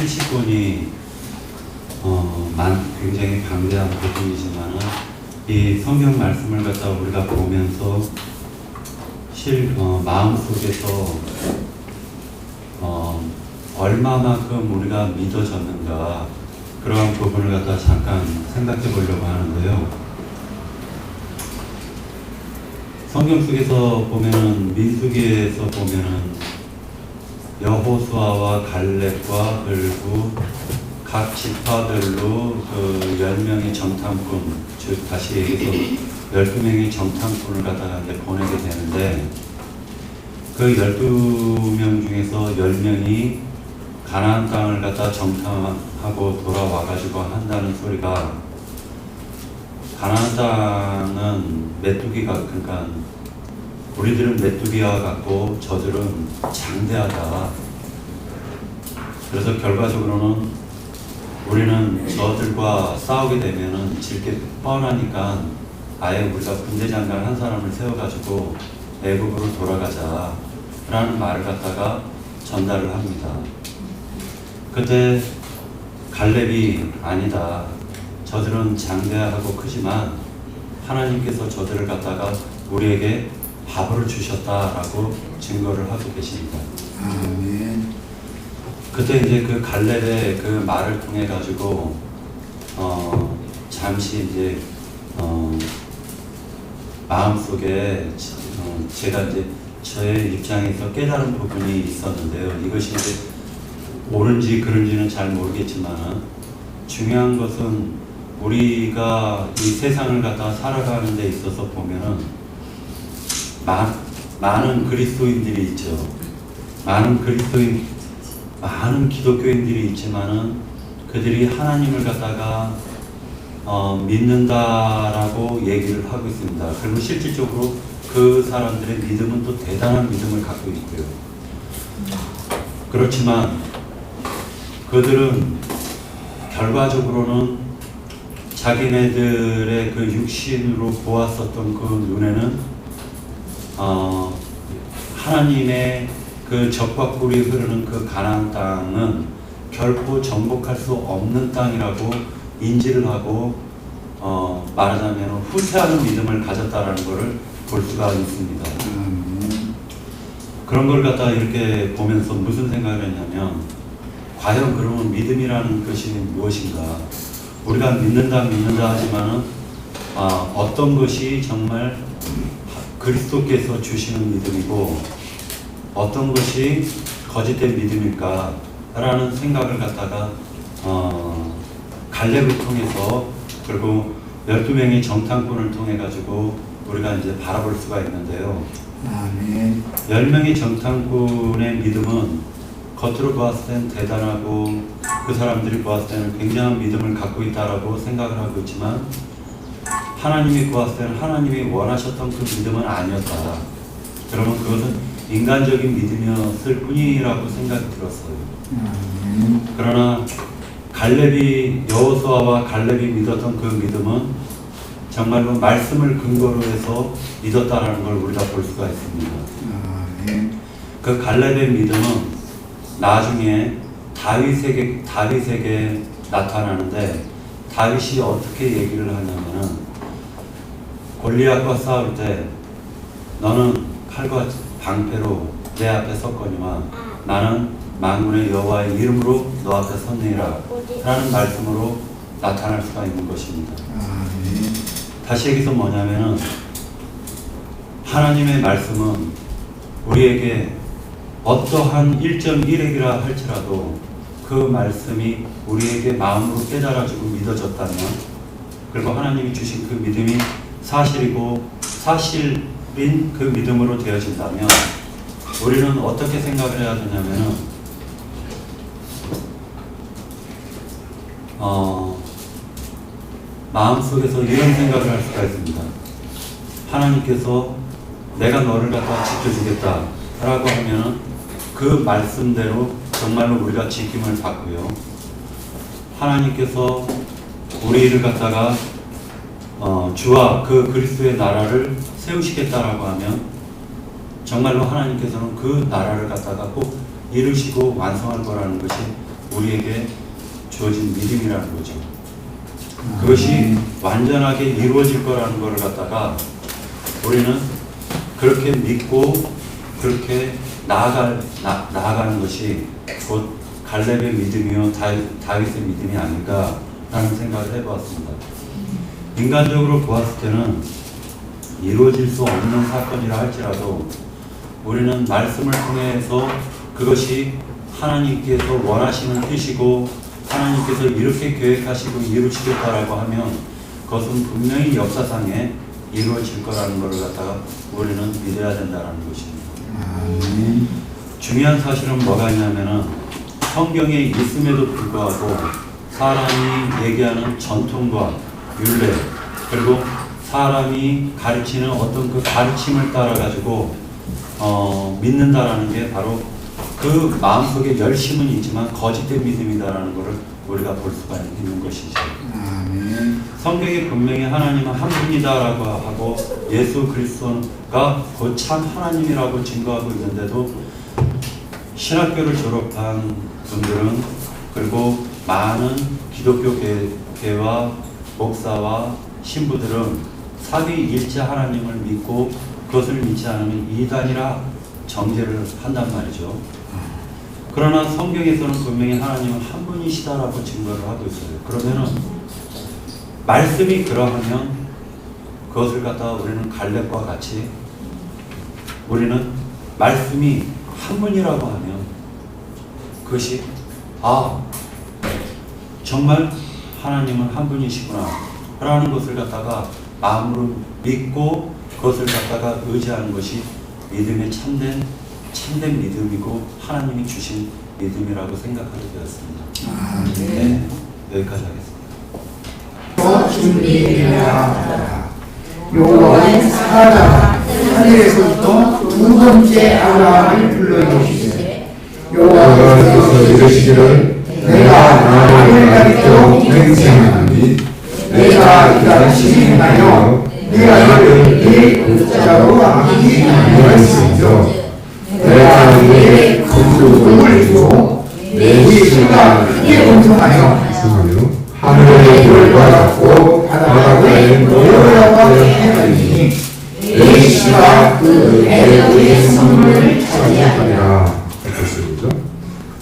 통치권이 굉장히 방대한 부분이지만은 이 성경 말씀을 갖다 우리가 보면서 마음속에서 얼마만큼 우리가 믿어졌는가 그러한 부분을 갖다 잠깐 생각해 보려고 하는데요. 성경 속에서 보면은 민수기에서 보면은 여호수아와 갈렙과 그리고 각 지파들로 그 10명의 정탐꾼, 즉 다시 얘기해서 12명의 정탐꾼을 갖다가 이제 보내게 되는데 그 12명 중에서 10명이 가나안 땅을 갖다 정탐하고 돌아와 가지고 한다는 소리가 가나안 땅은 메뚜기가 그러니까 우리들은 메뚜기와 같고 저들은 장대하다. 그래서 결과적으로는 우리는 저들과 싸우게 되면은 질 게 뻔하니까 아예 우리가 군대장관 한 사람을 세워가지고 애국으로 돌아가자 라는 말을 갖다가 전달을 합니다. 그때 갈렙이 아니다. 저들은 장대하고 크지만 하나님께서 저들을 갖다가 우리에게 밥을 주셨다라고 증거를 하고 계십니다. 아멘. 그때 이제 그 갈렙의 그 말을 통해 가지고 잠시 이제 마음속에 제가 이제 저의 입장에서 깨달은 부분이 있었는데요. 이것이 이제 옳은지 그른지는 잘 모르겠지만 중요한 것은 우리가 이 세상을 갖다 살아가는 데 있어서 보면은 많은 그리스도인들이 있죠. 많은 기독교인들이 있지만은 그들이 하나님을 갖다가 믿는다라고 얘기를 하고 있습니다. 그리고 실질적으로 그 사람들의 믿음은 또 대단한 믿음을 갖고 있고요. 그렇지만 그들은 결과적으로는 자기네들의 그 육신으로 보았었던 그 눈에는 하나님의 그 적과 꿀이 흐르는 그 가나안 땅은 결코 정복할 수 없는 땅이라고 인지를 하고 말하자면 후퇴하는 믿음을 가졌다라는 것을 볼 수가 있습니다. 그런 걸 갖다 이렇게 보면서 무슨 생각을 했냐면 과연 그러면 믿음이라는 것이 무엇인가? 우리가 믿는다 하지만은 어떤 것이 정말 그리스도께서 주시는 믿음이고 어떤 것이 거짓된 믿음일까? 라는 생각을 갖다가 갈렙을 통해서 그리고 12명의 정탐꾼을 통해 가지고 우리가 이제 바라볼 수가 있는데요. 아멘. 10명의 정탐꾼의 믿음은 겉으로 보았을 땐 대단하고 그 사람들이 보았을 때는 굉장한 믿음을 갖고 있다라고 생각을 하고 있지만 하나님이 보았을 때는 하나님이 원하셨던 그 믿음은 아니었다. 그러면 그것은 인간적인 믿음이었을 뿐이라고 생각이 들었어요. 그러나 여호수아와 갈렙이 믿었던 그 믿음은 정말로 말씀을 근거로 해서 믿었다라는 걸 우리가 볼 수가 있습니다. 그 갈렙의 믿음은 나중에 다윗에게 나타나는데 다윗이 어떻게 얘기를 하냐면은 골리앗과 싸울 때 너는 칼과 방패로 내 앞에 섰거니와 나는 만군의 여호와의 이름으로 너 앞에 섰느니라 라는 말씀으로 나타날 수가 있는 것입니다. 다시 얘기해서 뭐냐면은 하나님의 말씀은 우리에게 어떠한 1.1핵이라 할지라도 그 말씀이 우리에게 마음으로 깨달아지고 믿어졌다면 그리고 하나님이 주신 그 믿음이 사실이고 사실인 그 믿음으로 되어진다면 우리는 어떻게 생각을 해야 되냐면은 마음속에서 이런 생각을 할 수가 있습니다. 하나님께서 내가 너를 갖다 지켜주겠다 라고 하면은 그 말씀대로 정말로 우리가 지킴을 받고요. 하나님께서 우리를 갖다가 주와 그 그리스도의 나라를 세우시겠다라고 하면 정말로 하나님께서는 그 나라를 갖다가 꼭 이루시고 완성할 거라는 것이 우리에게 주어진 믿음이라는 거죠. 그것이 완전하게 이루어질 거라는 것을 갖다가 우리는 그렇게 믿고 그렇게 나아가는 것이 곧 갈렙의 믿음이요 다윗의 믿음이 아닐까라는 생각을 해보았습니다. 인간적으로 보았을 때는 이루어질 수 없는 사건이라 할지라도 우리는 말씀을 통해서 그것이 하나님께서 원하시는 뜻이고 하나님께서 이렇게 계획하시고 이루시겠다라고 하면 그것은 분명히 역사상에 이루어질 거라는 것을 갖다가 우리는 믿어야 된다는 것입니다. 아멘. 중요한 사실은 뭐가 있냐면은 성경에 있음에도 불구하고 사람이 얘기하는 전통과 율례 그리고 사람이 가르치는 어떤 그 가르침을 따라 가지고 믿는다라는 게 바로 그 마음속에 열심은 있지만 거짓된 믿음이다라는 것을 우리가 볼 수가 있는 것이죠. 아멘. 성경에 분명히 하나님은 한 분이다라고 하고 예수 그리스도가 곧 참 하나님이라고 증거하고 있는데도 신학교를 졸업한 분들은 그리고 많은 기독교 계와 목사와 신부들은 삼위일체 하나님을 믿고 그것을 믿지 않으면 이단이라 정죄를 한단 말이죠. 그러나 성경에서는 분명히 하나님은 한 분이시다라고 증거를 하고 있어요. 그러면은 말씀이 그러하면 그것을 갖다가 우리는 갈렙과 같이 우리는 말씀이 한 분이라고 하면 그것이 정말 하나님은 한 분이시구나 라는 것을 갖다가 마음으로 믿고 그것을 갖다가 의지하는 것이 믿음의 참된 믿음이고 하나님이 주신 믿음이라고 생각하게 되었습니다. 네, 여기까지 하겠습니다. 준비되라. 여호와의 사자가 하늘에서부터 두 번째 아브라함을 불러주시되 여호와께서 이르시기를 내가 나를 가리켜 맹세하노니 내가 이가 시행하여 내가 너를 네 글자로 아끼지 아니하였으며 내가 네게 큰 복을 주고 네 시가 크게 번성하여 하늘의 별과 같고 바닷가의 노여라고 하리니 네 시가 그 애굽의 선물을 차지하리라.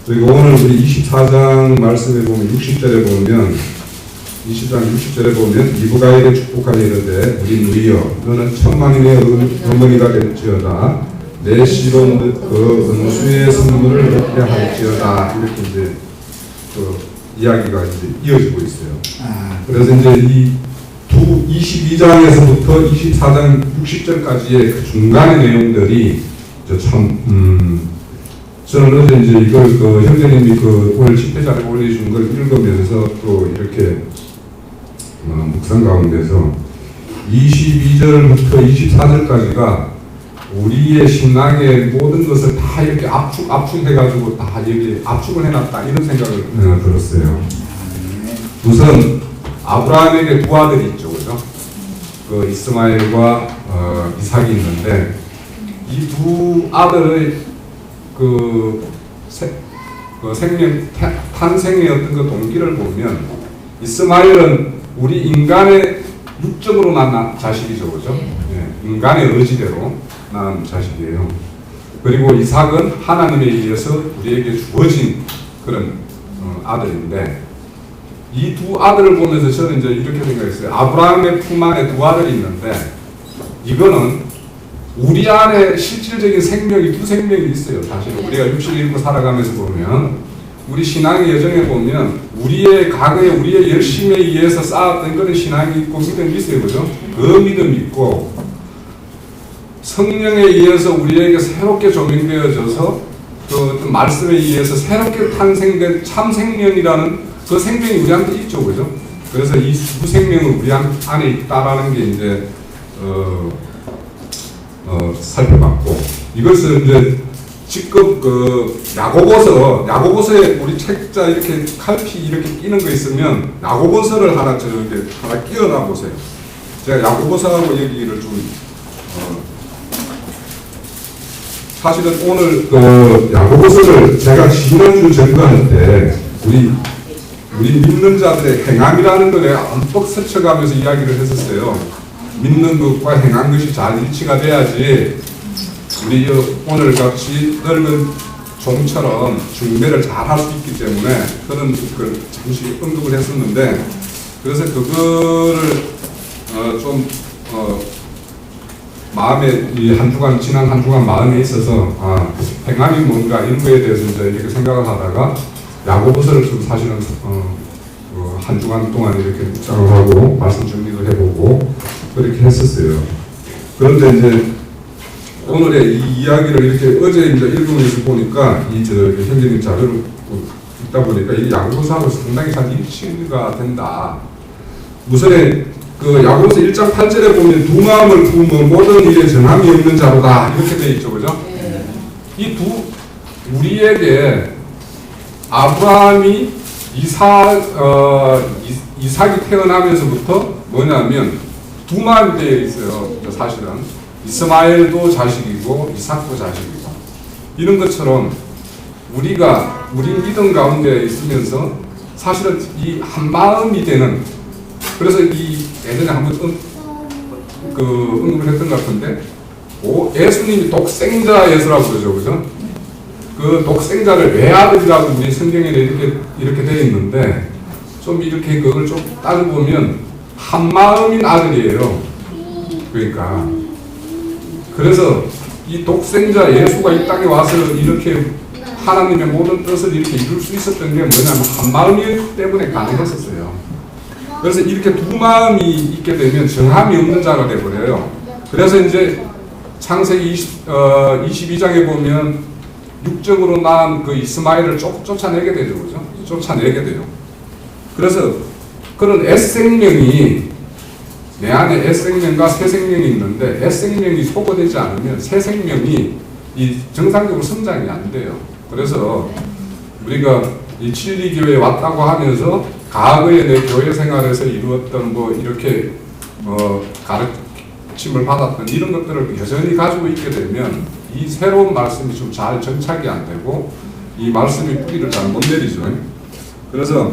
그리고 오늘 우리 24장 말씀에 보면 60절에 보면 20장 60절에 보면 이브가에게 축복하여 이르되 우리 누이여 너는 천만인의 어머니가 될지어다 내 씨로 그 은수의 선물을 얻게 할지어다 이렇게 이제 그 이야기가 이제 이어지고 있어요. 그래서 이제 이 22장에서부터 24장 60절까지의 그 중간의 내용들이 참 저는 어제 이제 이걸 그 형제님이 그 오늘 집회자를 올려준 걸 읽으면서 또 이렇게 묵상 가운데서 22절부터 24절까지가 우리의 신앙의 모든 것을 다 이렇게 압축해가지고 다 여기 압축을 해놨다 이런 생각을 들었어요. 우선 아브라함에게 두 아들이 있죠, 그죠? 그 이스마엘과 이삭이 있는데 이 두 아들의 탄생의 어떤 그 동기를 보면 이스마엘은 우리 인간의 육적으로 난 자식이죠, 그죠? 예, 인간의 의지대로 난 자식이에요. 그리고 이삭은 하나님에 의해서 우리에게 주어진 그런 아들인데 이 두 아들을 보면서 저는 이제 이렇게 생각했어요. 아브라함의 품 안에 두 아들이 있는데 이거는 우리 안에 실질적인 생명이 두 생명이 있어요. 사실 우리가 육신을 입고 살아가면서 보면 우리 신앙의 여정에 보면 우리의 과거에 우리의 열심에 의해서 쌓았던 그런 신앙이 있고 믿음이 있어요. 그죠? 그 믿음이 있고 성령에 의해서 우리에게 새롭게 조명되어져서 그 어떤 말씀에 의해서 새롭게 탄생된 참 생명이라는 그 생명이 우리한테 있죠. 그죠? 그래서 이 두 생명은 우리 안에 있다라는 게 이제 살펴봤고 이것을 이제 지금 그 야고보서에 우리 책자 이렇게 칼피 이렇게 끼는 거 있으면 야고보서를 하나 끼워놔 보세요. 제가 야고보서하고 얘기를 좀 사실은 오늘 그 야고보서를 제가 지난주 전거할 때 우리 믿는 자들의 행함이라는 걸 내가 엄뻑 스쳐가면서 이야기를 했었어요. 믿는 것과 행한 것이 잘 일치가 돼야지 우리 오늘 같이 넓은 종처럼 중매를 잘 할 수 있기 때문에 그런 걸 잠시 언급을 했었는데, 그래서 그거를 마음에 지난 한 주간 마음에 있어서 행함이 뭔가 이런 거에 대해서 이제 이렇게 생각을 하다가 야고보서를 좀 사실은 한 주간 동안 이렇게 묵상을 하고 말씀 정리를 해보고 그렇게 했었어요. 그런데 이제 오늘의 이 이야기를 이렇게 어제 이제 읽으면서 보니까 형제님 자료를 읽다 보니까 이 야고보서하고 상당히 잘 일치가 된다. 우선에 그 야고보서 1장 8절에 보면 두 마음을 품어 모든 일에 정함이 없는 자로다 이렇게 되어 있죠, 그죠? 이 우리에게 아브라함이 이삭이 태어나면서부터 뭐냐면 두 마음이 되어 있어요. 사실은 이스마엘도 자식이고 이삭도 자식이고, 이런 것처럼 우리 믿음 가운데 있으면서 사실은 이 한 마음이 되는, 그래서 이 예전에 한번 언급을 했던 것 같은데 예수님이 독생자 예수라고 그러죠, 그죠? 그 독생자를 외아들이라고 우리 성경에 이렇게 되어 있는데, 좀 이렇게 그걸 좀 따져보면 한 마음인 아들이에요. 그러니까 그래서 이 독생자 예수가 이 땅에 와서 이렇게 하나님의 모든 뜻을 이렇게 이룰 수 있었던 게 뭐냐면 한 마음이기 때문에 가능했었어요. 그래서 이렇게 두 마음이 있게 되면 정함이 없는 자가 되어버려요. 그래서 이제 창세기 22장에 보면 육적으로 낳은 그 이스마엘을 쫓아내게 되죠, 그죠? 쫓아내게 돼요. 그래서 그런 S생명이, 내 안에 S생명과 새생명이 있는데 S생명이 소거되지 않으면 새생명이 정상적으로 성장이 안 돼요. 그래서 우리가 이 진리교회에 왔다고 하면서 과거에 내 교회 생활에서 이루었던 이렇게 가르침을 받았던 이런 것들을 여전히 가지고 있게 되면 이 새로운 말씀이 좀 잘 정착이 안 되고 이 말씀이 뿌리를 잘 못 내리죠. 그래서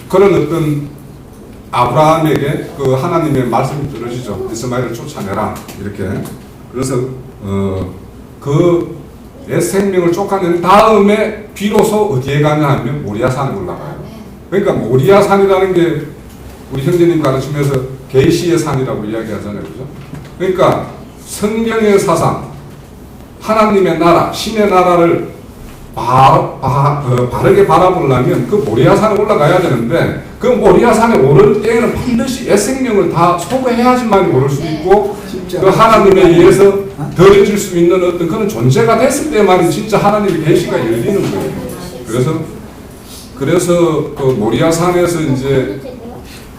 그런 어떤 아브라함에게 그 하나님의 말씀이 들어지죠. 이스마엘을 쫓아내라 이렇게. 그래서 그 내 생명을 쫓아낸 다음에 비로소 어디에 가냐 하면 모리아산에 올라가요. 그러니까 모리아산이라는 게 우리 형제님 가르치면서 계시의 산이라고 이야기하잖아요, 그죠? 그러니까 성경의 사상, 하나님의 나라, 신의 나라를 바르게 바라보려면 그 모리아산에 올라가야 되는데, 그 모리아산에 오를 때에는 반드시 애생명을 다 소거해야지만 오를 수 있고 그 하나님에 의해서 더해질 수 있는 어떤 그런 존재가 됐을 때만 진짜 하나님의 계시가 열리는 거예요. 그래서 그 모리아산에서 이제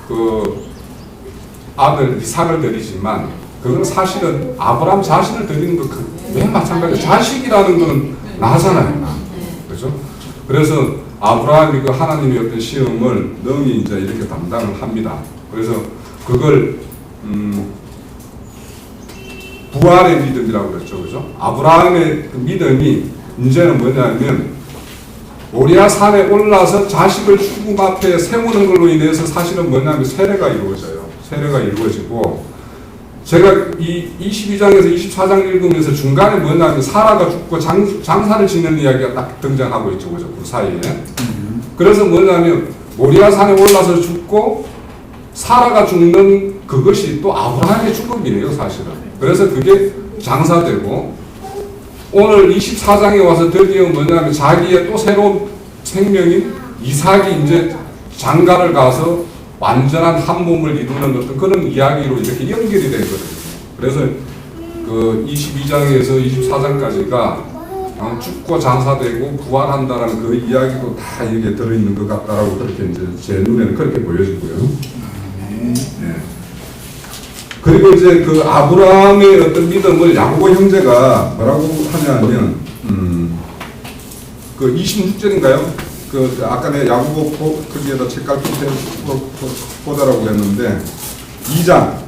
그 아들 이삭을 드리지만 그건 사실은 아브라함 자신을 드리는 것 왜 마찬가지예요. 자식이라는 것은 나잖아요. 그렇죠? 그래서 아브라함이 그 하나님의 어떤 시험을 능히 이제 이렇게 담당을 합니다. 그래서 그걸 부활의 믿음이라고 그랬죠, 그죠? 아브라함의 그 믿음이 이제는 뭐냐면 모리아산에 올라서 자식을 죽음 앞에 세우는 걸로 인해서 사실은 뭐냐면 세례가 이루어져요. 세례가 이루어지고, 제가 이 22장에서 24장 읽으면서 중간에 뭐냐면 사라가 죽고 장사를 짓는 이야기가 딱 등장하고 있죠, 그죠? 그 사이에. 그래서 뭐냐면 모리아산에 올라서 죽고 사라가 죽는 그것이 또 아브라함의 죽음이에요, 사실은. 그래서 그게 장사되고, 오늘 24장에 와서 드디어 뭐냐면 자기의 또 새로운 생명인 이삭이 이제 장가를 가서 완전한 한 몸을 이루는 어떤 그런 이야기로 이렇게 연결이 되거든요. 그래서 그 22장에서 24장까지가 죽고 장사되고 부활한다라는 그 이야기도 다 이게 들어있는 것 같다라고 그렇게 이제 제 눈에는 그렇게 보여지고요. 네. 그리고 이제 그 아브라함의 어떤 믿음을 야고보 형제가 뭐라고 하냐면 그 26절인가요? 그 아까 내 야고보 거기에다 책갈 보자라고 했는데 2장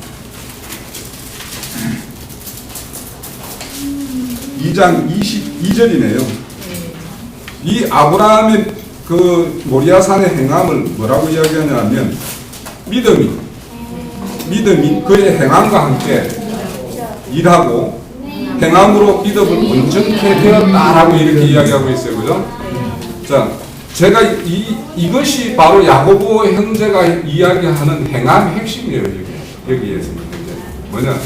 22절이네요. 이 아브라함의 그 모리아산의 행함을 뭐라고 이야기하냐면 믿음이 그의 행함과 함께 일하고 행함으로 믿음을 온전케 되었다라고 이렇게 이야기하고 있어요. 그죠? 자, 제가 이것이 바로 야고보 형제가 이야기하는 행함의 핵심이에요. 여기에서 뭐냐?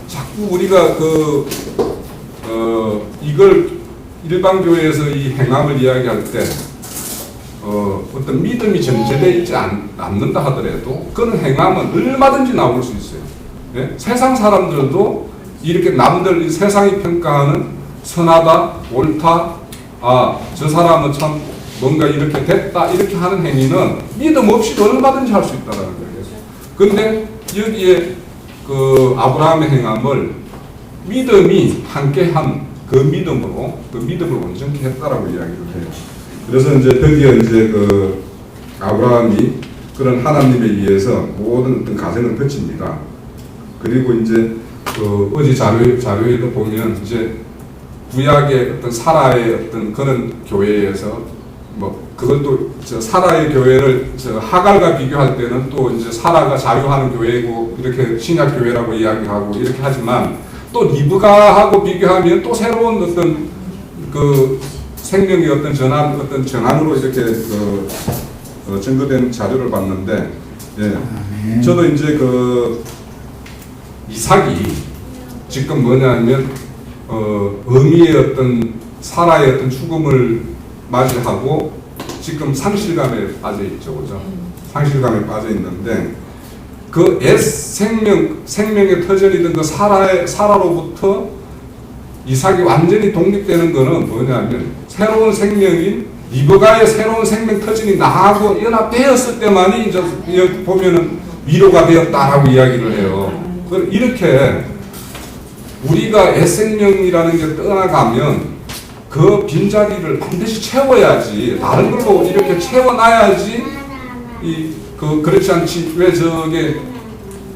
자꾸 우리가 이걸 일반 교회에서 이 행함을 이야기할 때 어떤 믿음이 전제되어 있지 않는다 하더라도 그런 행함은 얼마든지 나올 수 있어요. 네? 세상 사람들도 이렇게 남들 세상이 평가하는 선하다, 옳다, 저 사람은 참 뭔가 이렇게 됐다 이렇게 하는 행위는 믿음 없이도 얼마든지 할 수 있다는 거예요. 근데 여기에 그 아브라함의 행함을 믿음이 함께한 그 믿음을 온전케 했다라고 이야기를 해요. 그래서 이제 드디어 이제 그 아브라함이 그런 하나님에 의해서 모든 어떤 가정을 거칩니다. 그리고 이제 그 어제 자료에도 보면 이제 구약의 어떤 사라의 어떤 그런 교회에서 뭐 그것도 사라의 교회를 하갈과 비교할 때는 또 이제 사라가 자유하는 교회고 이렇게 신약 교회라고 이야기하고 이렇게 하지만 또 리브가하고 비교하면 또 새로운 어떤 그 생명의 어떤 정안으로 이렇게 증거된 자료를 봤는데, 예. 저도 이제 그 이삭이 지금 뭐냐면 어미의 어떤 사라의 어떤 죽음을 맞이하고 지금 상실감에 빠져 있죠, 그죠? 상실감에 빠져 있는데 그 생명의 터전이던 그 사라로부터 이삭이 완전히 독립되는 거는 뭐냐면 새로운 생명인 리브가의 새로운 생명 터전이 나하고 연합되었을 때만이 이제 보면은 위로가 되었다라고 이야기를 해요. 이렇게 우리가 애생명이라는 게 떠나가면 그 빈자리를 반드시 채워야지, 다른 걸로 이렇게 채워놔야지 그렇지 않지. 왜 저게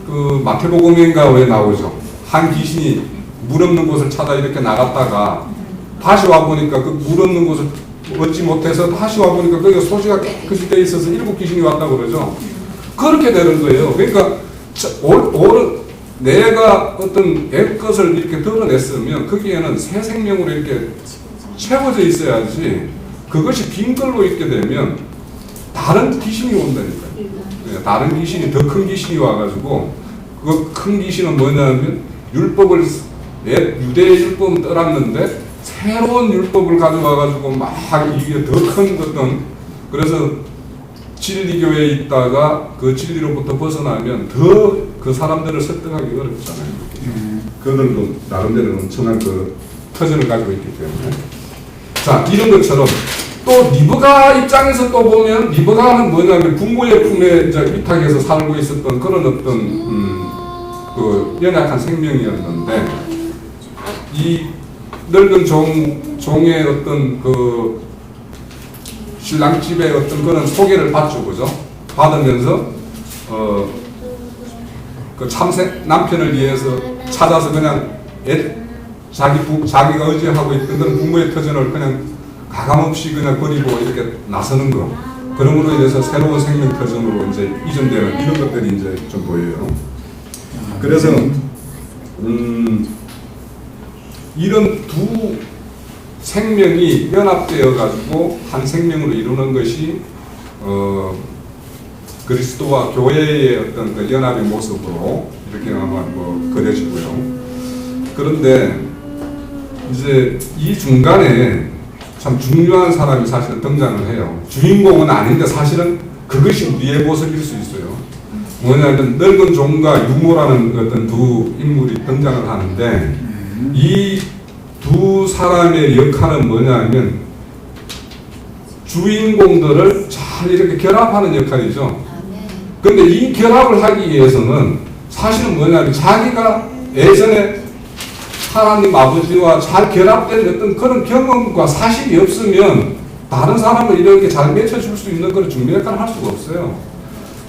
그 마태복음인가 왜 나오죠? 한 귀신이 물 없는 곳을 찾아 이렇게 나갔다가 다시 와 보니까 그 물 없는 곳을 얻지 못해서 다시 와 보니까 거기가 소지가 깨끗이 돼 있어서 7 귀신이 왔다고 그러죠. 그렇게 되는 거예요. 그러니까 내가 어떤 애 것을 이렇게 드러냈으면 거기에는 새 생명으로 이렇게 채워져 있어야지, 그것이 빈 걸로 있게 되면 다른 귀신이 온다니까요. 다른 귀신이, 더 큰 귀신이 와가지고 그 큰 귀신은 뭐냐면 율법을, 유대의 율법은 떠났는데 새로운 율법을 가져와가지고 막 이게 더 큰 어떤, 그래서 진리교회에 있다가 그 진리로부터 벗어나면 더 그 사람들을 설득하기 어렵잖아요. 그들도 나름대로 엄청난 그 터전을 가지고 있기 때문에. 자, 이런 것처럼 또 리브가 입장에서 또 보면 리브가는 뭐냐면 부모의 품에 이제 위탁해서 살고 있었던 그런 어떤 그 연약한 생명이었는데, 이 늙은 종의 어떤 그 신랑 집의 어떤 그런 소개를 받죠, 그죠? 받으면서 그 남편을 위해서 찾아서 그냥 자기가 의지하고 있던 그런 부모의 터전을 그냥 가감없이 그냥 버리고 이렇게 나서는 거. 그러므로 인해서 새로운 생명 터전으로 이제 이전되는 이런 것들이 이제 좀 보여요. 그래서 이런 두 생명이 연합되어 가지고 한 생명으로 이루는 것이 그리스도와 교회의 어떤 그 연합의 모습으로 이렇게 아마 뭐 그려지고요. 그런데 이제 이 중간에 참 중요한 사람이 사실은 등장을 해요. 주인공은 아닌데 사실은 그것이 우리의 모습일 수 있어요. 뭐냐면 늙은 종과 유모라는 어떤 두 인물이 등장을 하는데, 이 두 사람의 역할은 뭐냐면 주인공들을 잘 이렇게 결합하는 역할이죠. 그런데 이 결합을 하기 위해서는 사실은 뭐냐면 자기가 예전에 하나님 아버지와 잘 결합된 어떤 그런 경험과 사실이 없으면 다른 사람을 이렇게 잘 맺혀줄 수 있는 그런 중매 역할을 할 수가 없어요.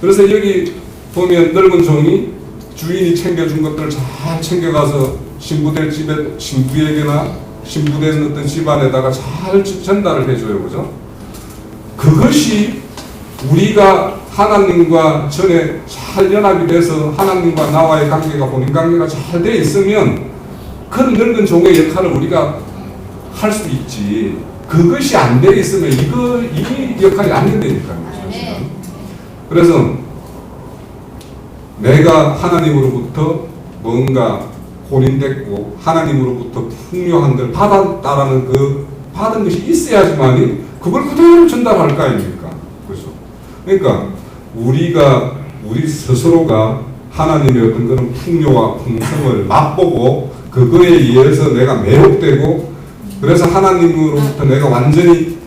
그래서 여기 보면 늙은 종이 주인이 챙겨준 것들을 잘 챙겨가서 신부될 집에 신부에게나 신부된 어떤 집안에다가 잘 전달을 해줘요. 그죠? 그것이 우리가 하나님과 전에 잘 연합이 돼서 하나님과 나와의 관계가 혼인 관계가 잘 돼 있으면 그런 늙은 종의 역할을 우리가 할 수 있지. 그것이 안 돼 있으면 이 역할이 안 된다니까요. 그래서 내가 하나님으로부터 뭔가 혼인됐고 하나님으로부터 풍요한 걸 받았다라는 그 받은 것이 있어야지만이 그걸 그대로 전달할 거 아닙니까? 그렇죠? 그러니까 우리 스스로가 하나님의 어떤 그런 풍요와 풍성을 맛보고 그거에 의해서 내가 매혹되고 그래서 하나님으로부터 내가 완전히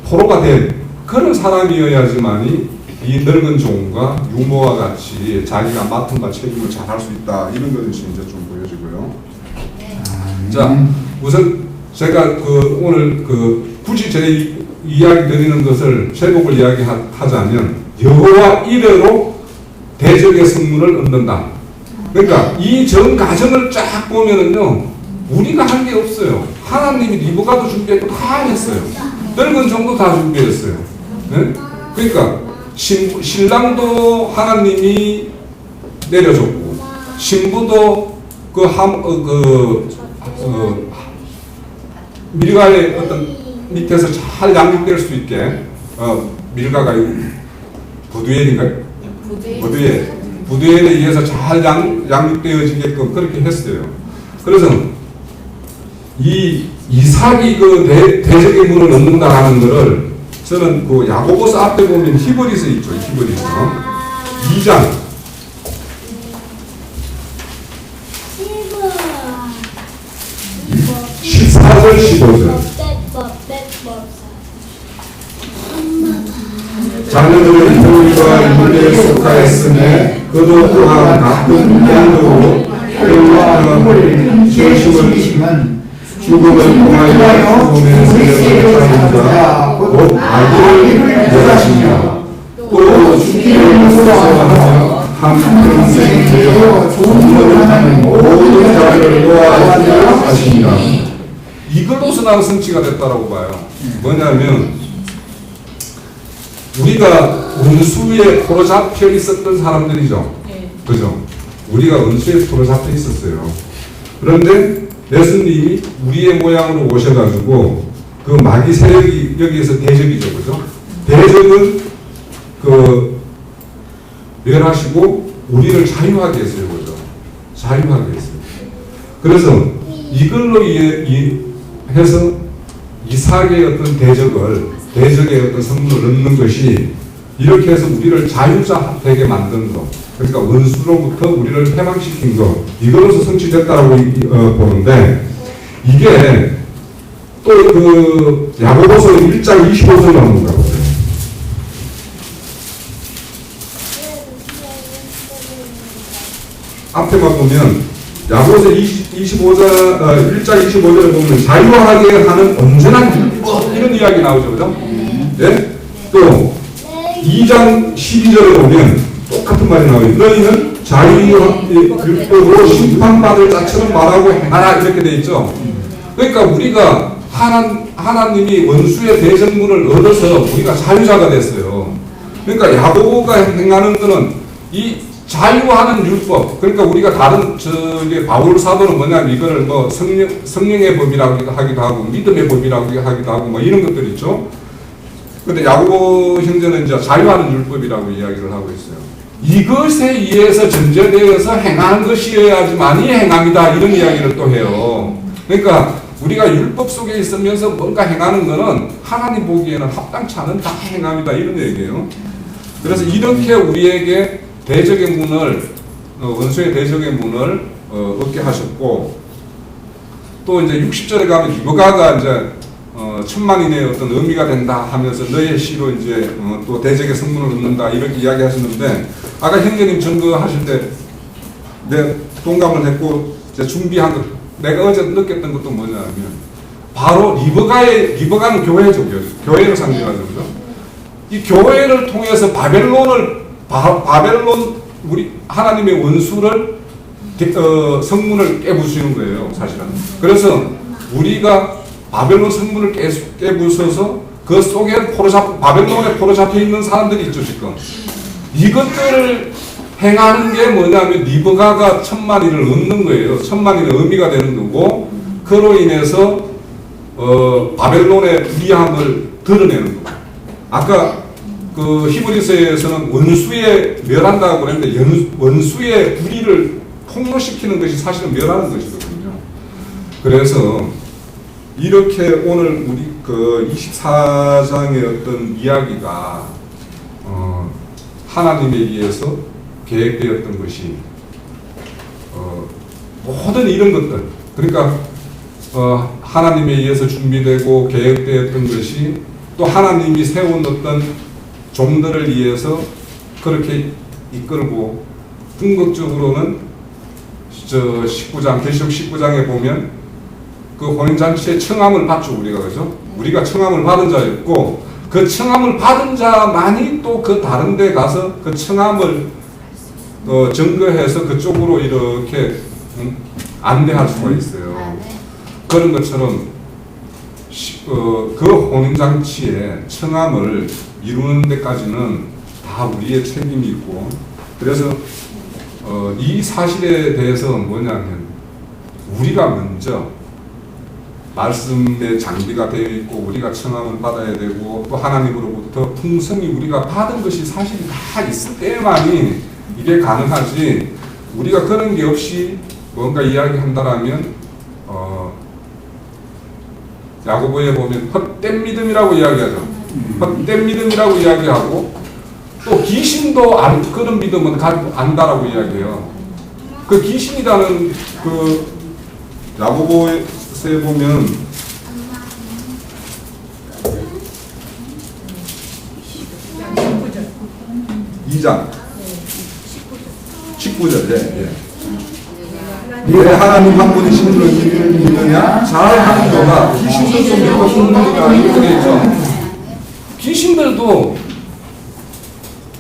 포로가 된 그런 사람이어야지만이 이 늙은 종과 유모와 같이 자기가 맡은 바 책임을 잘 할 수 있다. 이런 것이 이제 좀 보여지고요. 자, 우선 제가 오늘 굳이 제 이야기 드리는 것을 제목을 이야기하자면 여호와 이래로 대적의 성문을 얻는다. 그러니까 이 전 과정을 쫙 보면은요, 우리가 할 게 없어요. 하나님이 리브가도 준비했고 다 했어요. 늙은 종도 다 준비했어요. 네? 그러니까 신랑도 하나님이 내려줬고 신부도 밀가의 어떤 밑에서 잘 양육될 수 있게 밀가가 부두엘인가요? 부두엘에 의해서 잘 양육되어지게끔 그렇게 했어요. 그래서 이 이삭이 대적의 문을 얻는다라는 것을 저는 야고보서 앞에 보면 히브리서 있죠. 히브리서 2장 14절 15절 자녀들은 교회와 유대에 속하였으며 그도 또한 나쁜 양도로 혈과 흠을 힘심을 죽음을 통하여 죽음의 세력을 따른다 곧 아기를 여자시며 또 죽기를 무서워하며 한평생 되어 종로를 하는 모든 자를 도와주려 하시니라. 이걸로서 나는 성취가 됐다라고 봐요. 뭐냐면 우리가 원수에 포로잡혀 있었던 사람들이죠. 그죠? 우리가 원수에 포로잡혀 있었어요. 그런데 예수님이 우리의 모양으로 오셔가지고 그 마귀 세력이 여기에서 대적이죠. 그죠? 대적은 멸하시고 우리를 자유하게 했어요. 그죠? 자유하게 했어요. 그래서 이걸로 해서 이삭의 어떤 대적의 어떤 성문을 넣는 것이 이렇게 해서 우리를 자유자 되게 만든 것. 그러니까 원수로부터 우리를 해방시킨 것. 이걸로서 성취됐다라고 보는데 이게 또 야고보서 1장 25절로 한번 가보세요. 앞에만 보면 야고보서 1장 25절에 보면 자유하게 하는 온전한 율법 이런 이야기 나오죠. 그죠? 네? 또 2장 12절에 보면 똑같은 말이 나와요. 너희는 자유율법으로 심판받을 자처럼 말하고 행하라 이렇게 돼 있죠. 그러니까 우리가 하나님이 원수의 대적문을 얻어서 우리가 자유자가 됐어요. 그러니까 야고보가 행하는 것은 이 자유하는 율법. 그러니까 우리가 다른 바울 사도는 뭐냐면 이걸 성령의 법이라고 하기도 하고 믿음의 법이라고 하기도 하고 이런 것들 있죠. 근데 야고보 형제는 이제 자유하는 율법이라고 이야기를 하고 있어요. 이것에 의해서 전제되어서 행하는 것이어야지만이 행함이다 이런 이야기를 또 해요. 그러니까 우리가 율법 속에 있으면서 뭔가 행하는 것은 하나님 보기에는 합당치 않은 다 행함이다 이런 얘기예요. 그래서 이렇게 우리에게 대적의 문을 원수의 대적의 문을 얻게 하셨고 또 이제 60절에 가면 리브가가 이제 천만인의 어떤 의미가 된다 하면서 너의 시로 이제 또 대적의 성문을 얻는다 이렇게 이야기하셨는데 아까 형제님 전도하실 때 내 동감을 했고 이제 준비한 것 내가 어제 느꼈던 것도 뭐냐면 바로 리브가는 교회죠. 교회를 상징하죠. 그죠? 이 교회를 통해서 바벨론 우리 하나님의 원수를 성문을 깨부수는 거예요. 사실은. 그래서 우리가 바벨론 성문을 깨부숴서 그 속에 바벨론에 포로 잡혀 있는 사람들이 있죠 지금. 이것들을 행하는 게 뭐냐면 리브가가 1000마리를 얻는 거예요. 1000마리는 의미가 되는 거고, 그로 인해서 바벨론의 위함을 드러내는 거예요. 아까 그 히브리서에서는 원수에 멸한다고 그랬는데 원수의 불의를 폭로시키는 것이 사실은 멸하는 것이거든요. 그래서 이렇게 오늘 우리 그 24장의 어떤 이야기가 하나님에 의해서 계획되었던 것이 모든 이런 것들, 그러니까 하나님에 의해서 준비되고 계획되었던 것이 또 하나님이 세운 어떤 종들을 위해서 그렇게 이끌고, 궁극적으로는 저 19장 계시록 19장에 보면 그 혼인잔치에 청함을 받죠 우리가. 그죠? 우리가 청함을 받은 자였고, 그 청함을 받은 자만이 또 그 다른 데 가서 그 청함을 증거해서 그쪽으로 이렇게 안내할 수가 있어요. 그런 것처럼 그 혼인잔치에 청함을 이루는 데까지는 다 우리의 책임이 있고, 그래서 이 사실에 대해서 뭐냐면 우리가 먼저 말씀의 장비가 되어 있고 우리가 청함을 받아야 되고, 또 하나님으로부터 풍성히 우리가 받은 것이 사실 다 있을 때만이 이게 가능하지, 우리가 그런 게 없이 뭔가 이야기한다라면 야고보에 보면 헛된 믿음이라고 이야기하죠. 헛된 믿음이라고 이야기하고, 또 귀신도 그런 믿음은 안다라고 이야기해요. 그 귀신이라는 그 야고보에 보면 (2장) 19절. 예. 왜 하나님 한 분이신 줄 믿느냐? 잘하는 거가 귀신들도 믿고 숨는다 이렇게 되어 있죠.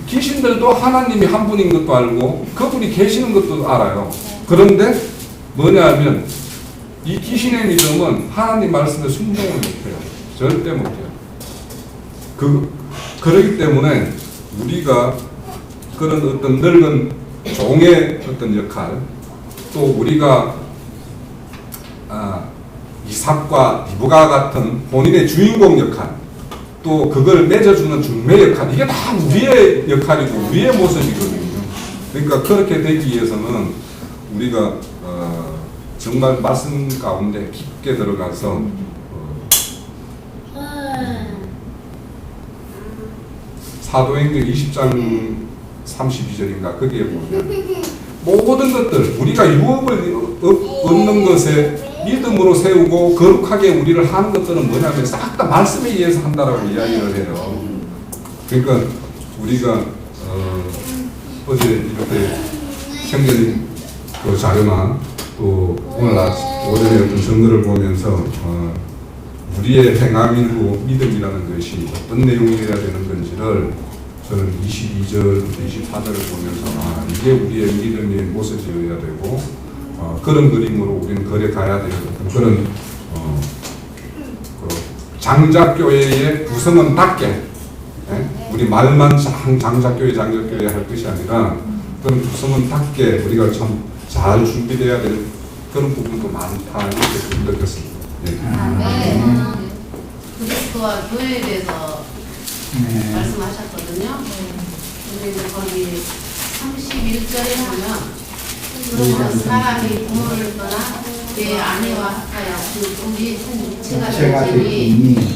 귀신들도 하나님이 한 분인 것도 알고 그분이 계시는 것도 알아요. 그런데 뭐냐면 이 귀신의 믿음은 하나님 말씀에 순종을 못해요. 절대 못해요. 그러기 때문에 우리가 그런 어떤 늙은 종의 어떤 역할, 또 우리가 이삭과 리브가 같은 본인의 주인공 역할, 또 그걸 맺어주는 중매 역할, 이게 다 우리의 역할이고 우리의 모습이거든요. 그러니까 그렇게 되기 위해서는 우리가 정말 말씀 가운데 깊게 들어가서 사도행전 20장 32절인가 거기에 보면 모든 것들 우리가 유업을 얻는 것에 믿음으로 세우고 거룩하게 우리를 하는 것들은 뭐냐면 싹 다 말씀에 의해서 한다라고 이야기를 해요. 그러니까 우리가 어제 이렇게 형제님 그 자료나 또 오늘 오전에 어떤 증거를 보면서 우리의 행함이고 믿음이라는 것이 어떤 내용이어야 되는 건지를 저는 22절부터 24절을 보면서 이게 우리의 믿음의 모습이어야 되고 그런 그림으로 우리는 거래 가야 되는 그런 장자교회의 구성은 닿게, 우리 말만 장자교회 할 것이 아니라 그런 구성은 닿게 우리가 참 잘 준비되어야 될 그런 부분도 많다 이렇게 느꼈습니다. 그리스도와 교회에 대해서 말씀하셨거든요. 근데 거기 31절에 보면 사람이 부모를 떠나 내 아내와 합하여 그 둘이 육체가 되니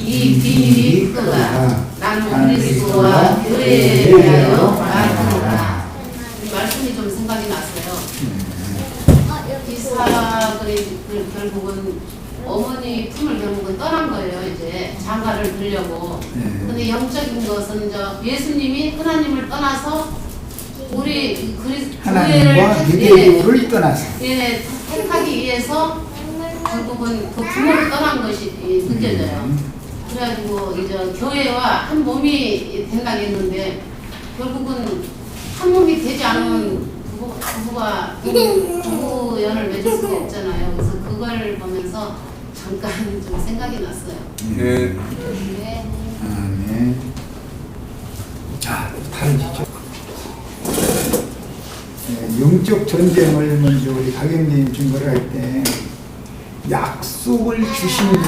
이 비밀이 크다. 나는 그리스도와 교회에 대하여 말하노라. 이 말씀이 좀 생각이 났어요. 이삭이 결국은 어머니 품을 결국은 떠난 거예요. 이제 장가를 들려고. 근데 영적인 것은 예수님이 하나님을 떠나서 우리 하나님과 유대교를 떠나서 택하기 위해서 결국은 그 부모를 떠난 것이 느껴져요. 그래가지고 이제 교회와 한 몸이 된다고 했는데 결국은 한 몸이 되지 않으면 부부연을 맺을 수가 없잖아요. 그래서 그걸 보면서 잠깐 좀 생각이 났어요. 네. 네. 네. 자, 다른 지적. 네, 영적 전쟁을 먼저 우리 박영재님 증거를 할 때 약속을 주신 분,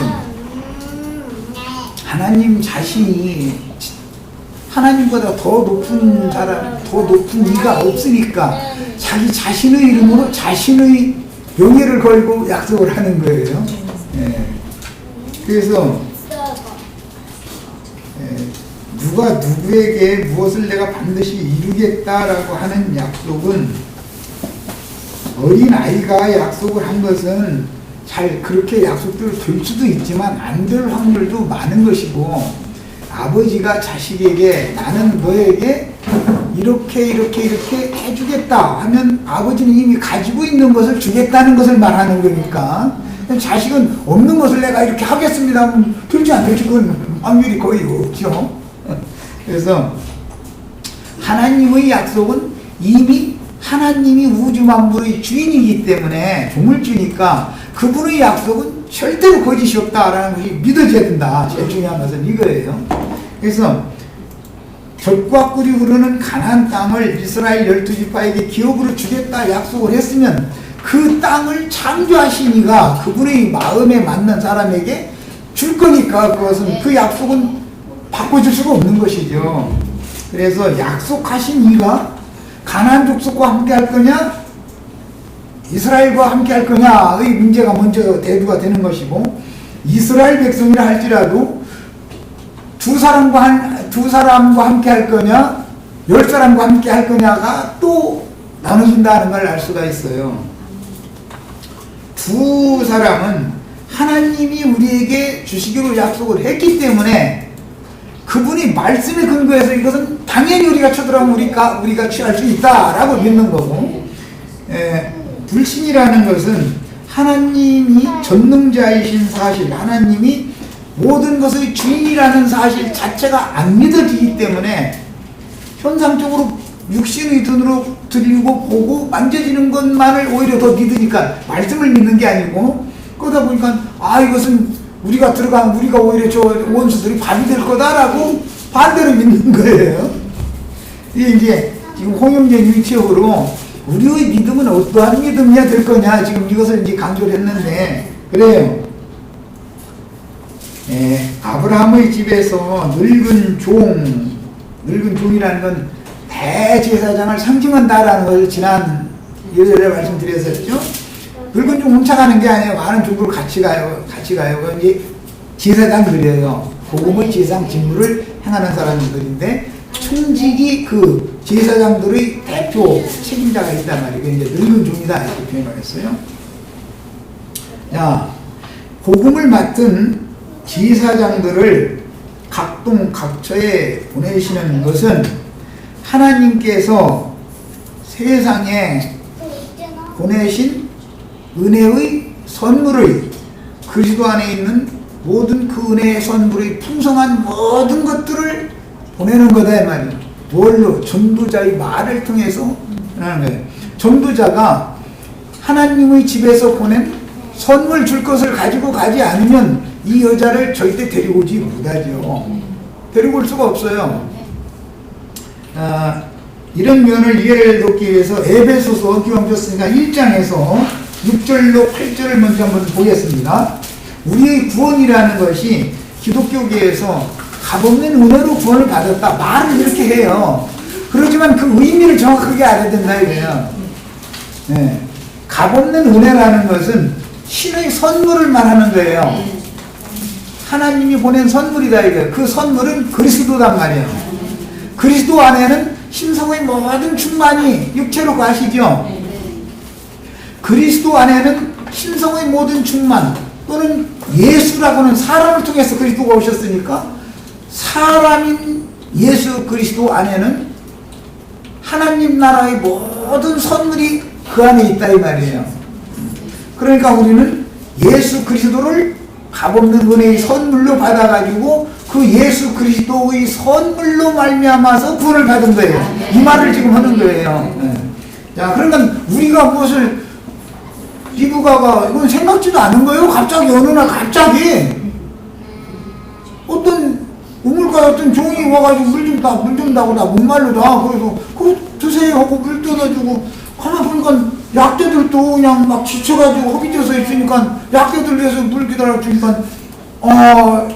하나님 자신이 하나님보다 더 높은 사람, 더 높은 이가 없으니까 자기 자신의 이름으로 자신의 명예를 걸고 약속을 하는 거예요. 예. 그래서 누가 누구에게 무엇을 내가 반드시 이루겠다라고 하는 약속은 어린 아이가 약속을 한 것은 잘 그렇게 약속대로 될 수도 있지만 안 될 확률도 많은 것이고, 아버지가 자식에게 나는 너에게 이렇게 해주겠다 하면 아버지는 이미 가지고 있는 것을 주겠다는 것을 말하는 거니까, 자식은 없는 것을 내가 이렇게 하겠습니다 하면 될지 안 될지 그건 확률이 거의 없죠. 그래서 하나님의 약속은 이미 하나님이 우주 만물의 주인이기 때문에 조물주니까 그분의 약속은 절대로 거짓이 없다라는 것이 믿어져야 된다. 제일 중요한 것은 이거예요. 그래서 젖과 꿀이 흐르는 가나안 땅을 이스라엘 12지파에게 기업으로 주겠다 약속을 했으면 그 땅을 창조하신 이가 그분의 마음에 맞는 사람에게 줄 거니까 그것은 그 약속은 바꿔줄 수가 없는 것이죠. 그래서 약속하신 이가 가나안 족속과 함께 할 거냐 이스라엘과 함께 할 거냐의 문제가 먼저 대두가 되는 것이고, 이스라엘 백성이라 할지라도 두 사람과 함께 할 거냐 10사람과 함께 할 거냐가 또 나눠진다는 걸 알 수가 있어요. 두 사람은 하나님이 우리에게 주시기로 약속을 했기 때문에 그분이 말씀에 근거해서 이것은 당연히 우리가 쳐들어가면 우리가 취할 수 있다라고 믿는 거고, 불신이라는 것은 하나님이 전능자이신 사실, 하나님이 모든 것의 주인이라는 사실 자체가 안 믿어지기 때문에 현상적으로 육신의 눈으로 들리고 보고 만져지는 것만을 오히려 더 믿으니까 말씀을 믿는 게 아니고, 그러다 보니까 이것은 우리가 들어가면 우리가 오히려 저 원수들이 밥이 될 거다라고 반대로 믿는 거예요. 이게 이제 지금 홍영재님이 취업으로 우리의 믿음은 어떠한 믿음이야 될 거냐 지금 이것을 이제 강조를 했는데, 그래요. 아브라함의 집에서 늙은 종이라는 건 대제사장을 상징한다라는 것을 지난 예전에 말씀드렸었죠. 늙은 종 훔쳐가는 게 아니에요. 많은 종들 같이 가요. 그 이제 제사장들이에요. 복음의 제사장 직무를 행하는 사람들인데 충직이 그 제사장들의 대표 책임자가 있단 말이에요. 이제 늙은 종이다 이렇게 표현했어요. 자, 복음을 맡은 제사장들을 각동 각처에 보내시는 것은 하나님께서 세상에 보내신 은혜의 선물의 그리스도 안에 있는 모든 그 은혜의 선물의 풍성한 모든 것들을 보내는 거다 이 말이에요. 뭘로? 전도자의 말을 통해서 하는 거예요. 전도자가 하나님의 집에서 보낸 선물 줄 것을 가지고 가지 않으면 이 여자를 절대 데리고 오지 못하죠. 데리고 올 수가 없어요. 이런 면을 이해를 돕기 위해서 에베소서 기왕 줬으니까 1장에서 6절로 8절을 먼저 한번 보겠습니다. 우리의 구원이라는 것이 기독교계에서 값없는 은혜로 구원을 받았다 말을 이렇게 해요. 그렇지만 그 의미를 정확하게 알아야 된다 이거예요. 값없는 은혜라는 것은 신의 선물을 말하는 거예요. 하나님이 보낸 선물이다 이거예요. 그 선물은 그리스도단 말이에요. 그리스도 안에는 신성의 모든 충만이 육체로 가시죠. 그리스도 안에는 신성의 모든 충만 또는 예수라고는 사람을 통해서 그리스도가 오셨으니까 사람인 예수 그리스도 안에는 하나님 나라의 모든 선물이 그 안에 있다 이 말이에요. 그러니까 우리는 예수 그리스도를 값없는 은혜의 선물로 받아가지고 그 예수 그리스도의 선물로 말미암아서 구원을 받은 거예요. 이 말을 지금 하는 거예요. 자, 그러니까 우리가 무엇을 리브가가 이건 생각지도 않은 거예요. 갑자기 어느 날 갑자기 어떤 우물가에 어떤 종이 와가지고 물 좀 다고 나 목말르다. 그래서 그거 드세요 하고 물 떠다주고 가만 보니까 약대들도 그냥 막 지쳐가지고 허기져서 있으니까 약대들 위해서 물 기다려주니까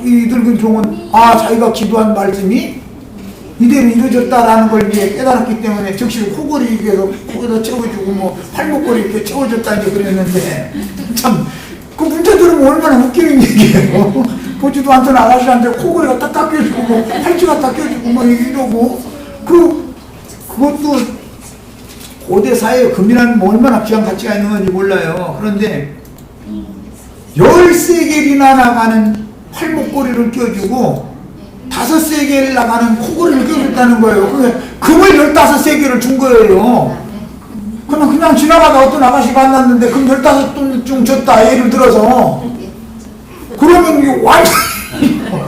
이 늙은 종은 자기가 기도한 말씀이 이대로 이루어졌다라는 걸 이제 깨달았기 때문에 즉시 코골이에서 코에다 채워주고 뭐 팔목걸이 이렇게 채워줬다 이제 그랬는데 참 그 문자 들으면 얼마나 웃기는 얘기예요. 보지도 않던 아가씨한테 코골이가 딱 닦여주고 뭐 팔찌가 닦여주고 뭐 이러고 그것도 고대 사회에 금이라는 뭐 얼마나 귀한 가치가 있는 건지 몰라요. 그런데 13개이나 나가는 팔목걸이를 껴주고 5세개를 나가는 코골이를 껴줬다는 거예요. 그게 금을 15세개를 준 거예요. 그냥 지나가다 어떤 아가씨가 만났는데 금 15돈 중 줬다, 예를 들어서. 그러면 이게 완전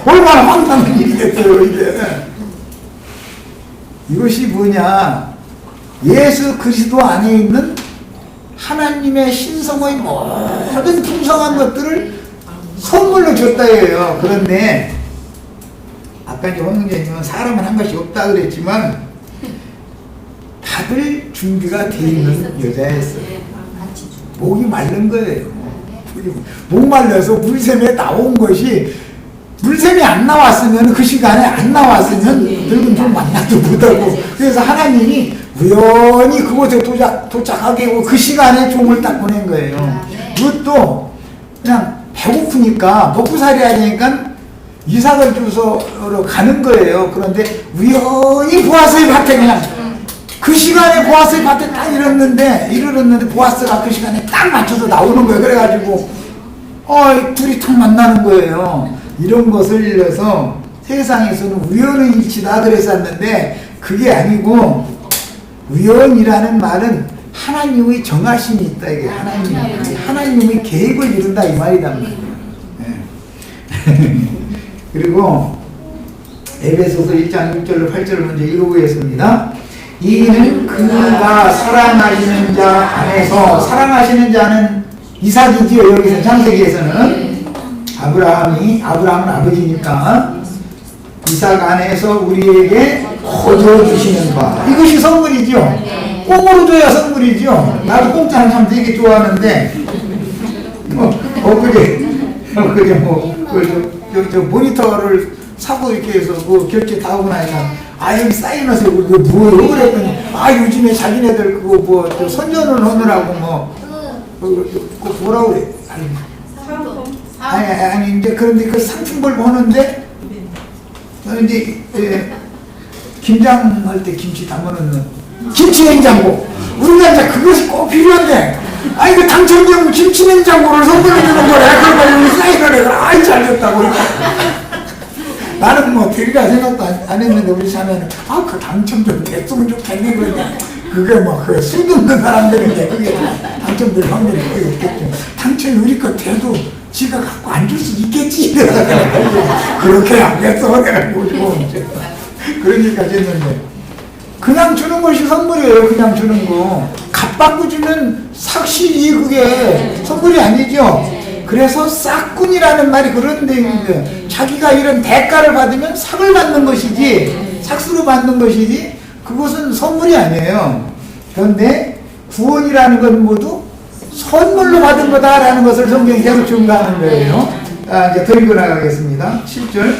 얼마나 황당한 일이 됐어요, 이게. 이것이 뭐냐. 예수 그리스도 안에 있는 하나님의 신성의 모든 풍성한 것들을 선물로 줬다예요. 그런데 아까 이제 황영재님은 사람은 한 가지 없다 그랬지만 다들 준비가 돼 있는 여자였어요. 목이 마른 거예요. 목 말라서 물샘에 나온 것이 물샘이 안 나왔으면 그 시간에 안 나왔으면 늙은 좀 만나도 못하고 그래서 하나님이 우연히 그곳에 도착하게 하고 그 시간에 종을 딱 보낸 거예요. 그것도 그냥 배고프니까 먹고 살아야 되니까 이삭을 주소로 가는 거예요. 그런데 우연히 보아스의 밭에 그냥 그 시간에 보아스의 밭에 딱 이르렀는데 보아스가 그 시간에 딱 맞춰서 나오는 거예요. 그래가지고 둘이 딱 만나는 거예요. 이런 것을 일러서 세상에서는 우연의 일치다 그랬었는데 그게 아니고 우연이라는 말은 하나님의 정하심이 있다. 이게 하나님의 계획을 이룬다 이 말이다. 네. 그리고 에베소서 1장 6절로 8절을 먼저 읽어보겠습니다. 이는 그가 사랑하시는 자 안에서 사랑하시는 자는 이삭이지요. 여기서 창세기에서는 아브라함은 아버지니까 이삭 안에서 우리에게 거저 주시는 바 이것이 선물이죠. 꽁으로 줘야 선물이죠. 나도 공짜는 참 되게 좋아하는데 엊그제 저 모니터를 사고 이렇게 해서 그 결제 다 하고 나니까 여기 사인하세요. 그거 뭐예요? 그랬더니 요즘에 자기네들 그거 뭐 선전을 하느라고 뭐라고 그래? 아니 이제 그런데 그 상품을 보는데 이제 김장할 때 김치 담아놓는 김치 냉장고. 우리가 이제 그것이 꼭 필요한데 그 당첨되면 김치 냉장고를 선물해 주는 거래. 그러니까 여기 사인을 해서 잘 됐다고. 나는 뭐 되리라 생각도 안 했는데 우리 자매는 그 당첨 좀 됐으면 좋겠네. 그러니까 그게 그 수없는 사람들인데 그게 당첨될 확률이 거의 없겠죠. 당첨이 우리 거 돼도 지가 갖고 안 줄 수 있겠지. 그렇게 안 됐어. 내가 보고 그러니까 됐는데 그냥 주는 것이 선물이에요. 그냥 주는 거 값받고 주면 삭실이 그게 선물이 아니죠. 그래서 싹군이라는 말이 그런 데 있는데 자기가 이런 대가를 받으면 삭을 받는 것이지 삭수로 받는 것이지 그것은 선물이 아니에요. 그런데 구원이라는 건 모두 선물로 받은 거다라는 것을 성경이 계속 증거하는 거예요. 이제 더 읽어나가겠습니다. 7절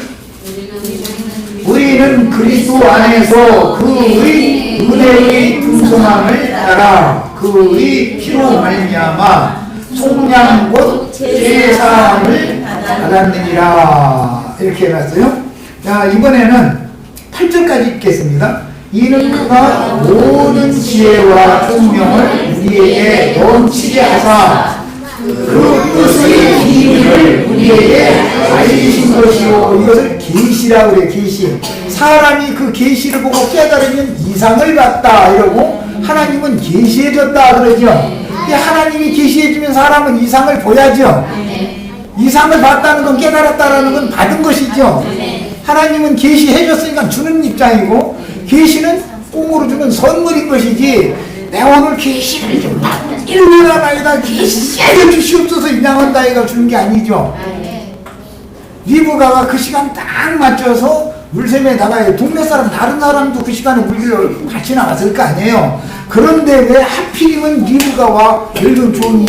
우리는 그리스도 안에서 그의 은혜의 풍성함을 따라 그의 피로 말미암아 속량 곧 제사함을 받았느니라 이렇게 해놨어요. 자 이번에는 8절까지 읽겠습니다. 이는 그가 모든 지혜와 총명을 우리에게 넘치게 하사 그 뜻의 비밀을 우리에게 알리신 것이요. 이것을 계시라고 그래요. 계시. 사람이 그 계시를 보고 깨달으면 이상을 받다 이러고 하나님은 계시해줬다 그러죠. 하나님이 계시해주면 사람은 이상을 보야죠. 이상을 봤다는 건 깨달았다는 건 받은 것이죠. 하나님은 계시해줬으니까 주는 입장이고 계시는 꽁으로 주는 선물인 것이지 내가 오늘 계시를 좀 일어나다가 계시를 주시옵소서 인양한다 이가 주는 게 아니죠. 리브가가 그 시간 딱 맞춰서 물샘에 나가요. 동네 사람 다른 사람도 그 시간에 물기를 같이 나갔을 거 아니에요. 그런데 왜 하필이면 리브가와 벨돈 종이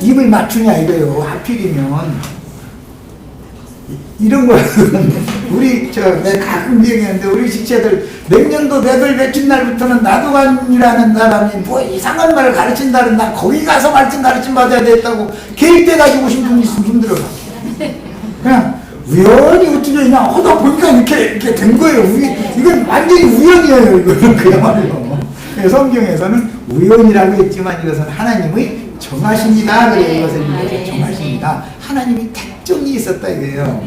입을 맞추냐 이거예요. 하필이면 이런 거 우리 내가 가끔 얘기하는데 우리 직체들 몇 년도 몇월 며칠 날부터는 나도관이라는 사람이 뭐 이상한 말을 가르친다는 나 거기 가서 말씀 가르침 받아야 됐다고 개입돼가지고 오신 분이 있으면 힘들어. 그냥 우연히 어떻게 그냥 하다 보니까 이렇게 된 거예요. 이건 완전히 우연이에요. 이거는 그야말로. 성경에서는 우연이라고 했지만 이것은 하나님의 정하십니다. 그래서 이것은 정하십니다. 하나님이 택정이 있었다 이거예요.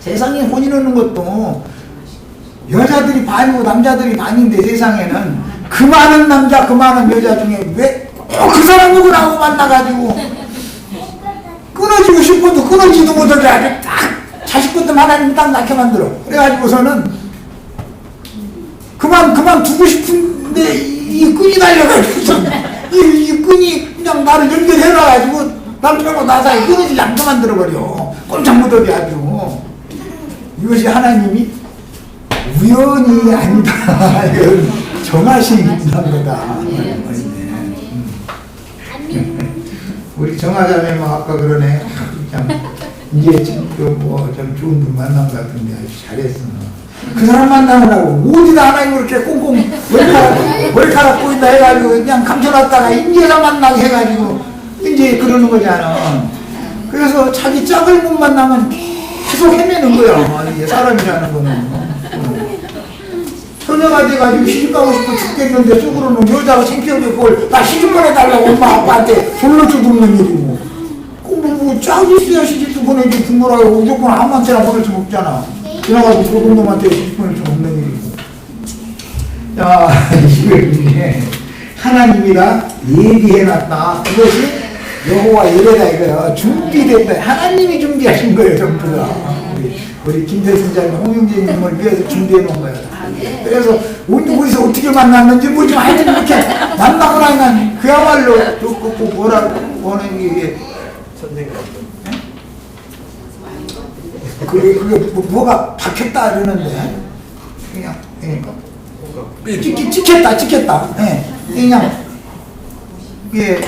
세상에 혼인 오는 것도 여자들이 반이고 남자들이 반인데 세상에는 그 많은 남자 그 많은 여자 중에 왜 그 사람 누구라고 만나가지고 끊어지고 싶어도 끊어지도 못하게 아주 딱 자식부터 하나님 딱 낳게 만들어. 그래가지고서는 그만 두고 싶은데 이 끈이 달려가지고 이 끈이 그냥 나를 연결해놔가지고 남편하고 나 사이 끊어지지 않게 만들어버려. 꼼짝 못하게 아주. 이것이 하나님이 우연이 아니다. 정하신 거다. 우리 정하자매 뭐 아까 그러네. 참 이제 좀 좋은 분 만난 것 같은데 아주 잘했어. 그 사람 만나느라고 어디다 하나님 그렇게 꽁꽁 머리카락 보인다 해가지고 그냥 감춰놨다가 인제서 만나게 해가지고 이제 그러는 거잖아. 그래서 자기 짝을 못 만나면 계속 헤매는 거야. 이게 사람이라는 거는. 소녀가 돼가지고 시집 가고 싶어 죽겠는데 속으로는 여자가 창피하게 그걸 나 시집 보내달라고 엄마 아빠한테 불러줘 굽는 일이고. 뭐 짝이 있어야 시집도 보내지 부모라고 무조건 아무한테나 보낼 수 없잖아. 그래가지고 저런 놈한테 시집 보낼 수 없는 일이고. 자, 이게 하나님이가 예비해놨다. 그것이 여호와 예배다 이거요. 준비됐다. 하나님이 준비하신 거예요, 전부 다. 우리 김대순 자님, 홍영재님을 위해서 준비해 놓은 거예요. 그래서 어디서 어떻게 만났는지 뭐지 하여튼 이렇게 만나고 나면 그야말로 뭐라고 뭐는 이게 선생님 그게 뭐가 박혔다 그러는데 그냥 찍혔다. 그냥 이게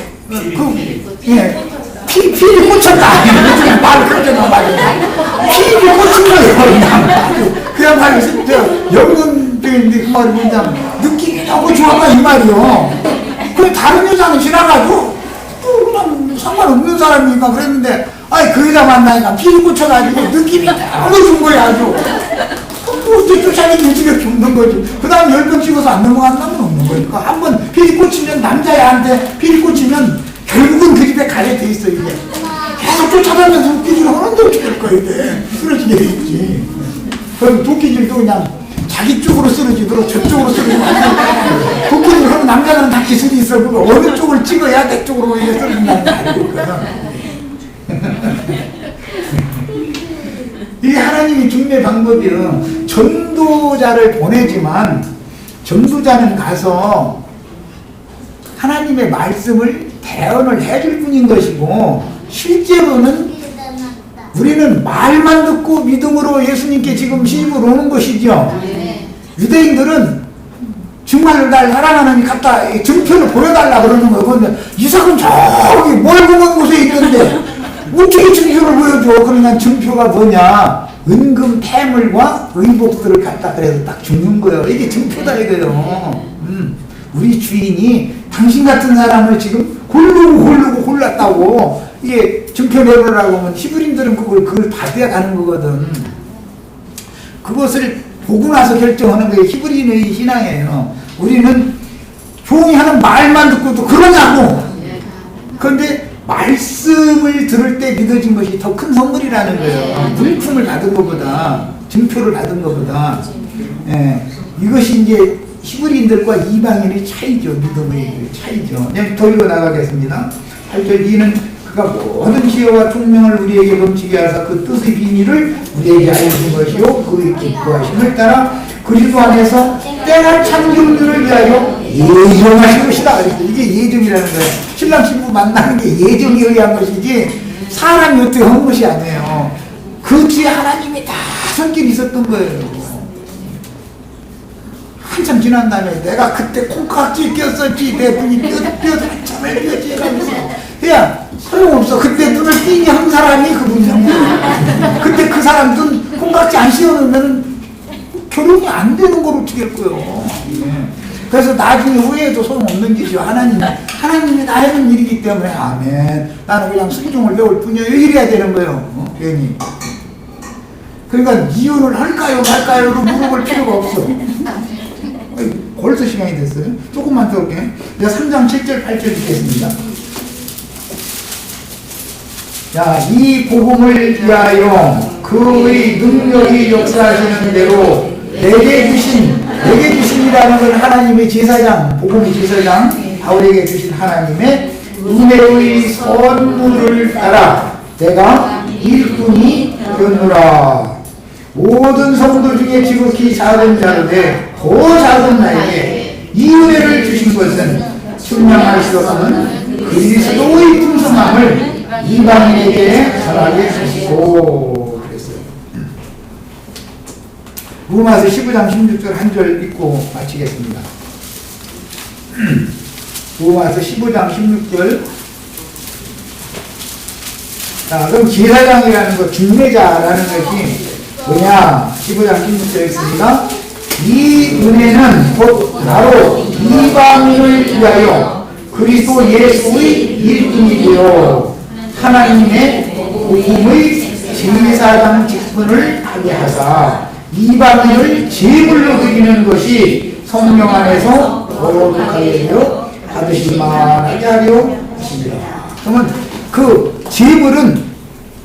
피리 꽂혔다. 말을 그렇게 나와요. 피리 꽂힌 거예요. 그야말로 영문적인데 그 말이 뭐냐면 느낌이 너무 좋아가 이 말이요. 그래 다른 여자는 지나가지고 그냥 상관없는 사람이니까 그랬는데 아니 그 여자 만나니까 피리 꽂혀가지고 느낌이 너무 좋은 거야 아주. 어떻게 쫓아내는 집에 없는 거지. 그 다음 10번 찍어서 안 넘어간다면 없는 거니까 한 번 피리 꽂히면 남자애한테 피리 꽂히면 결국은 그 집에 가게 돼 있어 이게. 계속 쫓아다니면서 웃기질 하는데 어떻게 할 거야 이게. 쓰러지게 돼 있지. 그럼 도끼질도 그냥 자기 쪽으로 쓰러지도록 저쪽으로 쓰러지면 안 돼. 도끼질 하면 남자는 다 기술이 있어. 그거 어느 쪽을 찍어야 내 쪽으로 이게 쓰러진다는 거 알고 있거든. 이게 하나님이 준비의 방법이요. 전도자를 보내지만 전도자는 가서 하나님의 말씀을 대언을 해줄 뿐인 것이고 실제로는 우리는 말만 듣고 믿음으로 예수님께 지금 시집을 오는 것이죠. 유대인들은 정말로 날 사랑하는 갖다 증표를 보여달라 그러는 거예요. 그런데 이삭은 저기 멀고먼 곳에 있는데 어떻게 증표를 보여줘? 그러니까 증표가 뭐냐? 은금 폐물과 의복들을 갖다 그래서 딱 주는 거예요. 이게 증표다 이거예요. 우리 주인이 당신 같은 사람을 지금 고르고 골랐다고 이게 증표 내보라고 하면 히브리인들은 그걸 받아야 가는 거거든. 그것을 보고 나서 결정하는 게 히브리인의 신앙이에요. 우리는 종이 하는 말만 듣고도 그러냐고. 그런데 말씀을 들을 때 믿어진 것이 더 큰 선물이라는 거예요. 물품을 받은 것보다, 증표를 받은 것보다. 예, 이것이 이제 히브리인들과 이방인의 차이죠. 믿음의 차이죠. 더 읽어 나가겠습니다. 8절 2는 그가 모든 지혜와 총명을 우리에게 넘치게 하사 그 뜻의 비밀을 우리에게 알려준 것이요 그 기뻐하심을 따라 그리스도 안에서 때가 참 경륜을 위하여 예정하신 것이다. 그랬어요. 이게 예정이라는 거예요. 신랑 신부 만나는 게 예정에 의한 것이지 사람이 어떻게 한 것이 아니에요. 그 뒤에 하나님이 다 손길이 있었던 거예요. 한참 지난 다음에 내가 그때 콩깍지 꼈었지 내 눈이 뼈 한참을 꼈지 이러면서 야 소용없어. 그때 눈을 띄니 한 사람이 그분이야. 그때 그 사람 눈 콩깍지 안 씌워놓으면 결혼이 안 되는 걸 어떻게 할 거예요. 그래서 나중에 후회해도 소용없는 짓이요. 하나님이 나 하는 일이기 때문에 아멘. 나는 그냥 순종을 배울 뿐이야. 이래야 되는 거예요. 괜히. 그러니까 이혼을 할까요 말까요로 물어볼 필요가 없어. 벌써 시간이 됐어요. 조금만 더 올게요. 내가 3장 7절 8절 읽겠습니다. 자, 이 복음을 위하여 그의 능력이 역사하시는 대로 내게 주신이라는 건 하나님의 제사장, 복음의 제사장 바울에게 주신 하나님의 은혜의 선물을 따라 내가 일꾼이 되었노라. 모든 성도 중에 지극히 작은 자로되 더 작은 나에게 이 은혜를 주신 것은 증명할 수 없는 그리스도의 풍성함을 이방인에게 전하게 하시고 그랬어요. 로마서 15장 16절 한 절 읽고 마치겠습니다. 로마서 15장 16절. 자, 그럼 제사장이라는 것, 중매자라는 것이 뭐냐? 15장 16절에 있습니다. 이 은혜는 곧 나로 이방인을 위하여 그리스도 예수의 일꾼이 되어 하나님의 복음의 제사장 직분을 하게 하사 이방인을 제물로 드리는 것이 성령 안에서 거룩하게 되어 받으실 만하게 하려 하십니다. 그러면 그 제물은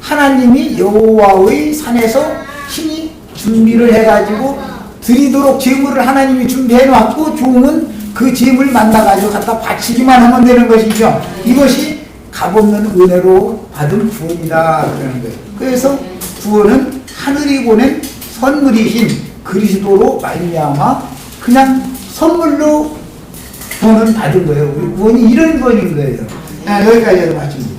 하나님이 여호와의 산에서 신이 준비를 해가지고 드리도록 제물을 하나님이 준비해놨고 종은 그 제물 만나가지고 갖다 바치기만 하면 되는 것이죠. 이것이 값없는 은혜로 받은 구원이다 그러는 거예요. 그래서 구원은 하늘이 보낸 선물이신 그리스도로 말미암아 그냥 선물로 구원은 받은 거예요. 우리 구원이 이런 구원인 거예요. 여기까지 해서 마칩니다.